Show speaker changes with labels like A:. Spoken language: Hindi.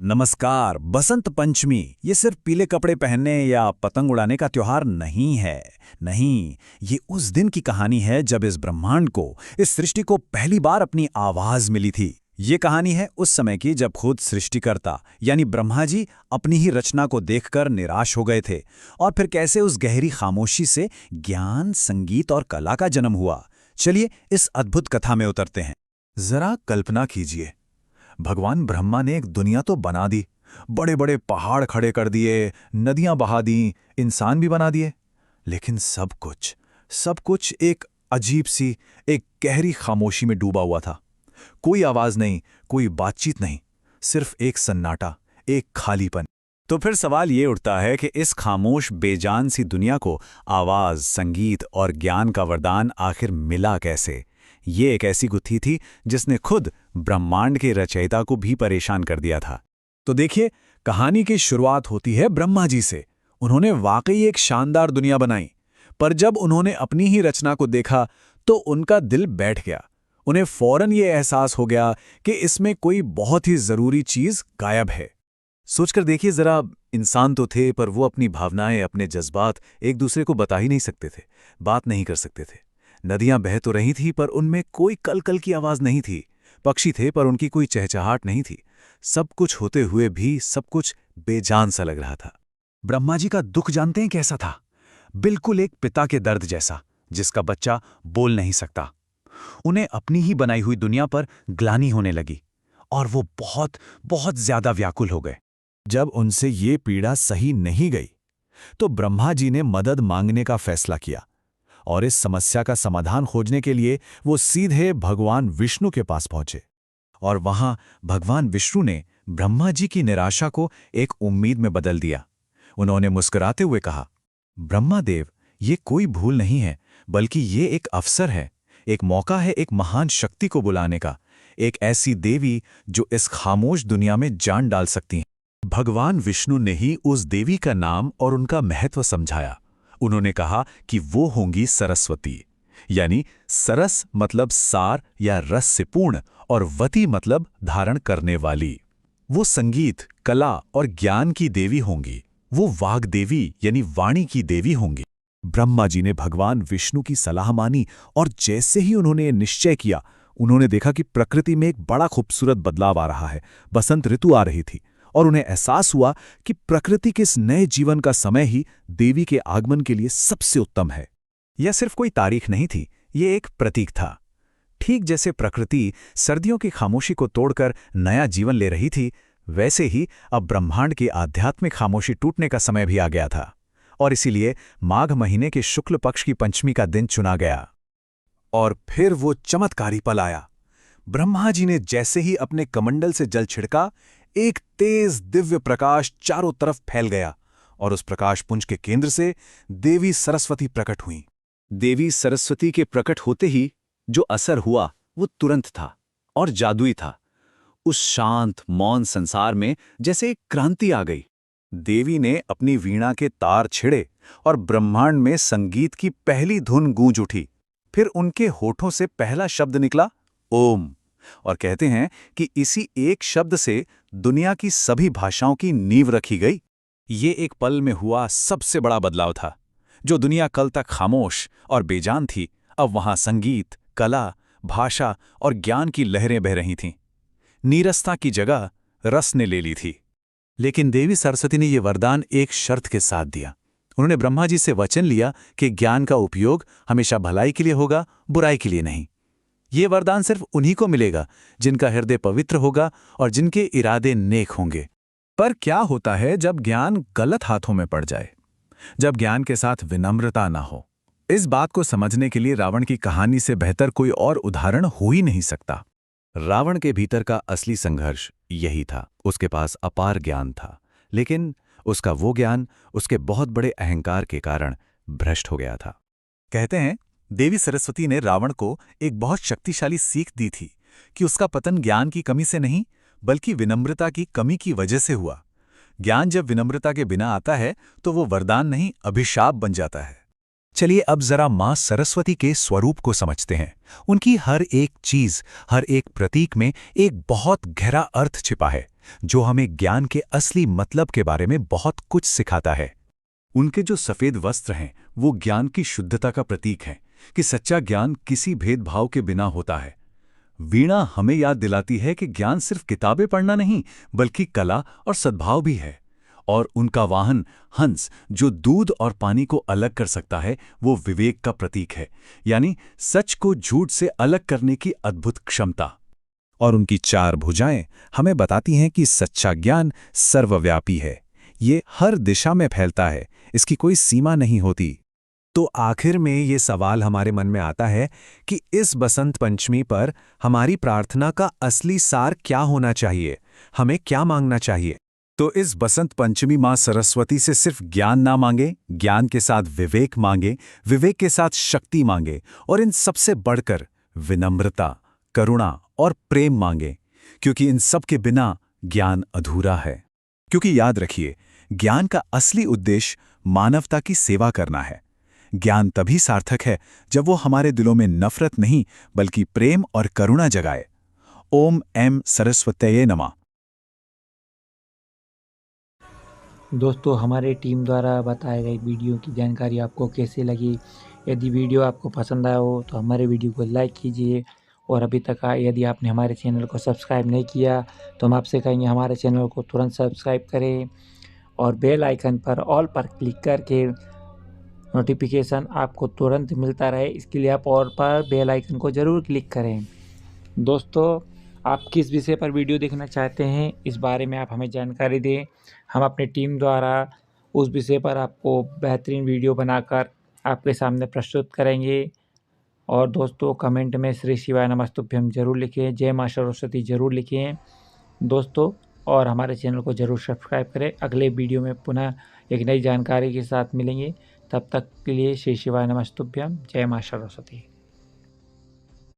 A: नमस्कार। बसंत पंचमी ये सिर्फ पीले कपड़े पहनने या पतंग उड़ाने का त्योहार नहीं है। नहीं, ये उस दिन की कहानी है जब इस ब्रह्मांड को, इस सृष्टि को पहली बार अपनी आवाज मिली थी। ये कहानी है उस समय की जब खुद सृष्टिकर्ता यानी ब्रह्मा जी अपनी ही रचना को देखकर निराश हो गए थे, और फिर कैसे उस गहरी खामोशी से ज्ञान, संगीत और कला का जन्म हुआ। चलिए इस अद्भुत कथा में उतरते हैं।
B: जरा कल्पना कीजिए, भगवान ब्रह्मा ने एक दुनिया तो बना दी, बड़े बड़े पहाड़ खड़े कर दिए, नदियां बहा दी, इंसान भी बना दिए, लेकिन सब कुछ एक अजीब सी, एक गहरी खामोशी में डूबा हुआ था। कोई आवाज नहीं, कोई बातचीत नहीं, सिर्फ एक सन्नाटा, एक खालीपन।
A: तो फिर सवाल ये उठता है कि इस खामोश बेजान सी दुनिया को आवाज, संगीत और ज्ञान का वरदान आखिर मिला कैसे? ये एक ऐसी गुत्थी थी जिसने खुद ब्रह्मांड के रचयिता को भी परेशान कर दिया था।
B: तो देखिए, कहानी की शुरुआत होती है ब्रह्मा जी से। उन्होंने वाकई एक शानदार दुनिया बनाई, पर जब उन्होंने अपनी ही रचना को देखा तो उनका दिल बैठ गया। उन्हें फौरन ये एहसास हो गया कि इसमें कोई बहुत ही जरूरी चीज गायब है। सोचकर देखिए जरा, इंसान तो थे पर वो अपनी भावनाएं, अपने जज्बात एक दूसरे को बता ही नहीं सकते थे, बात नहीं कर सकते थे। नदियां बह तो रही थी पर उनमें कोई कल की आवाज नहीं थी। पक्षी थे पर उनकी कोई चहचहाट नहीं थी। सब कुछ होते हुए भी सब कुछ बेजान सा लग रहा था। ब्रह्मा जी का दुख जानते हैं कैसा था? बिल्कुल एक पिता के दर्द जैसा, जिसका बच्चा बोल नहीं सकता। उन्हें अपनी ही बनाई हुई दुनिया पर ग्लानि होने लगी और वो बहुत बहुत ज्यादा व्याकुल हो गए। जब उनसे ये पीड़ा सही नहीं गई तो ब्रह्मा जी ने मदद मांगने का फैसला किया, और इस समस्या का समाधान खोजने के लिए वो सीधे भगवान विष्णु के पास पहुंचे। और वहां भगवान विष्णु ने ब्रह्मा जी की निराशा को एक उम्मीद में बदल दिया। उन्होंने मुस्कुराते हुए कहा, ब्रह्मादेव, ये कोई भूल नहीं है, बल्कि ये एक अवसर है, एक मौका है एक महान शक्ति को बुलाने का, एक ऐसी देवी जो इस खामोश दुनिया में जान डाल सकती है। भगवान विष्णु ने ही उस देवी का नाम और उनका महत्व समझाया। उन्होंने कहा कि वो होंगी सरस्वती, यानी सरस मतलब सार या रस से पूर्ण, और वती मतलब धारण करने वाली। वो संगीत, कला और ज्ञान की देवी होंगी। वो वाग देवी यानी वाणी की देवी होंगी। ब्रह्मा जी ने भगवान विष्णु की सलाह मानी, और जैसे ही उन्होंने ये निश्चय किया, उन्होंने देखा कि प्रकृति में एक बड़ा खूबसूरत बदलाव आ रहा है। बसंत ऋतु आ रही थी, और उन्हें एहसास हुआ कि प्रकृति के इस नए जीवन का समय ही देवी के आगमन के लिए सबसे उत्तम है। यह सिर्फ कोई तारीख नहीं थी, ये एक प्रतीक था। ठीक जैसे प्रकृति सर्दियों की खामोशी को तोड़कर नया जीवन ले रही थी, वैसे ही अब ब्रह्मांड की आध्यात्मिक खामोशी टूटने का समय भी आ गया था, और इसीलिए माघ महीने के शुक्ल पक्ष की पंचमी का दिन चुना गया। और फिर वो चमत्कारी पल आया। ब्रह्मा जी ने जैसे ही अपने कमंडल से जल छिड़का, एक तेज दिव्य प्रकाश चारों तरफ फैल गया, और उस प्रकाश पुंज के केंद्र से देवी सरस्वती प्रकट हुई। देवी सरस्वती के प्रकट होते ही जो असर हुआ वो तुरंत था और जादुई था। उस शांत मौन संसार में जैसे एक क्रांति आ गई। देवी ने अपनी वीणा के तार छिड़े और ब्रह्मांड में संगीत की पहली धुन गूंज उठी। फिर उनके होठों से पहला शब्द निकला, ओम। और कहते हैं कि इसी एक शब्द से दुनिया की सभी भाषाओं की नींव रखी गई। ये एक पल में हुआ सबसे बड़ा बदलाव था। जो दुनिया कल तक खामोश और बेजान थी, अब वहां संगीत, कला, भाषा और ज्ञान की लहरें बह रही थीं। नीरसता की जगह रस ने ले ली थी। लेकिन देवी सरस्वती ने यह वरदान एक शर्त के साथ दिया। उन्होंने ब्रह्मा जी से वचन लिया कि ज्ञान का उपयोग हमेशा भलाई के लिए होगा, बुराई के लिए नहीं। ये वरदान सिर्फ उन्हीं को मिलेगा जिनका हृदय पवित्र होगा और जिनके इरादे नेक होंगे। पर क्या होता है जब ज्ञान गलत हाथों में पड़ जाए, जब ज्ञान के साथ विनम्रता ना हो? इस बात को समझने के लिए रावण की कहानी से बेहतर कोई और उदाहरण हो ही नहीं सकता। रावण के भीतर का असली संघर्ष यही था। उसके पास अपार ज्ञान था, लेकिन उसका वो ज्ञान उसके बहुत बड़े अहंकार के कारण भ्रष्ट हो गया था। कहते हैं देवी सरस्वती ने रावण को एक बहुत शक्तिशाली सीख दी थी कि उसका पतन ज्ञान की कमी से नहीं, बल्कि विनम्रता की कमी की वजह से हुआ। ज्ञान जब विनम्रता के बिना आता है तो वो वरदान नहीं, अभिशाप बन जाता है। चलिए अब जरा मां सरस्वती के स्वरूप को समझते हैं। उनकी हर एक चीज, हर एक प्रतीक में एक बहुत गहरा अर्थ छिपा है।
A: जो हमें ज्ञान के असली मतलब के बारे में बहुत कुछ सिखाता है।
B: उनके जो सफ़ेद वस्त्र हैं वो ज्ञान की शुद्धता का प्रतीक है कि सच्चा ज्ञान किसी भेदभाव के बिना होता है। वीणा हमें याद दिलाती है कि ज्ञान सिर्फ किताबें पढ़ना नहीं बल्कि कला और सद्भाव भी है। और उनका वाहन हंस, जो दूध और पानी को अलग कर सकता है, वो विवेक का प्रतीक है, यानी सच को झूठ से अलग करने की अद्भुत क्षमता।
A: और उनकी 4 भुजाएं हमें बताती हैं कि सच्चा ज्ञान सर्वव्यापी है। ये हर दिशा में फैलता है, इसकी कोई सीमा नहीं होती। तो आखिर में ये सवाल हमारे मन में आता है कि इस बसंत पंचमी पर हमारी प्रार्थना का असली सार क्या होना चाहिए, हमें क्या मांगना चाहिए? तो इस बसंत पंचमी माँ सरस्वती से सिर्फ ज्ञान ना मांगे, ज्ञान के साथ विवेक मांगे, विवेक के साथ शक्ति मांगे, और इन सबसे बढ़कर विनम्रता, करुणा और प्रेम मांगे, क्योंकि इन सब के बिना ज्ञान अधूरा है। क्योंकि याद रखिए, ज्ञान का असली उद्देश्य मानवता की सेवा करना है। ज्ञान तभी सार्थक है जब वो हमारे दिलों में नफरत नहीं बल्कि प्रेम और करुणा जगाए। ओम एम सरस्वतये नमः।
C: दोस्तों, हमारे टीम द्वारा बताए गए वीडियो की जानकारी आपको कैसी लगी? यदि वीडियो आपको पसंद आया हो तो हमारे वीडियो को लाइक कीजिए, और अभी तक यदि आपने हमारे चैनल को सब्सक्राइब नहीं किया तो हम आपसे कहेंगे हमारे चैनल को तुरंत सब्सक्राइब करें और बेल आइकन पर ऑल पर क्लिक करके नोटिफिकेशन आपको तुरंत मिलता रहे, इसके लिए आप ऑल पर बेल आइकन को ज़रूर क्लिक करें। दोस्तों, आप किस विषय पर वीडियो देखना चाहते हैं, इस बारे में आप हमें जानकारी दें। हम अपनी टीम द्वारा उस विषय पर आपको बेहतरीन वीडियो बनाकर आपके सामने प्रस्तुत करेंगे। और दोस्तों, कमेंट में श्री शिवाय नमस्तुभ्यम जरूर लिखें, जय माँ सरस्वती जरूर लिखें दोस्तों, और हमारे चैनल को जरूर सब्सक्राइब करें। अगले वीडियो में पुनः एक नई जानकारी के साथ मिलेंगे। तब तक के लिए श्री शिवाय नमस्तुभ्यम, जय माँ सरस्वती।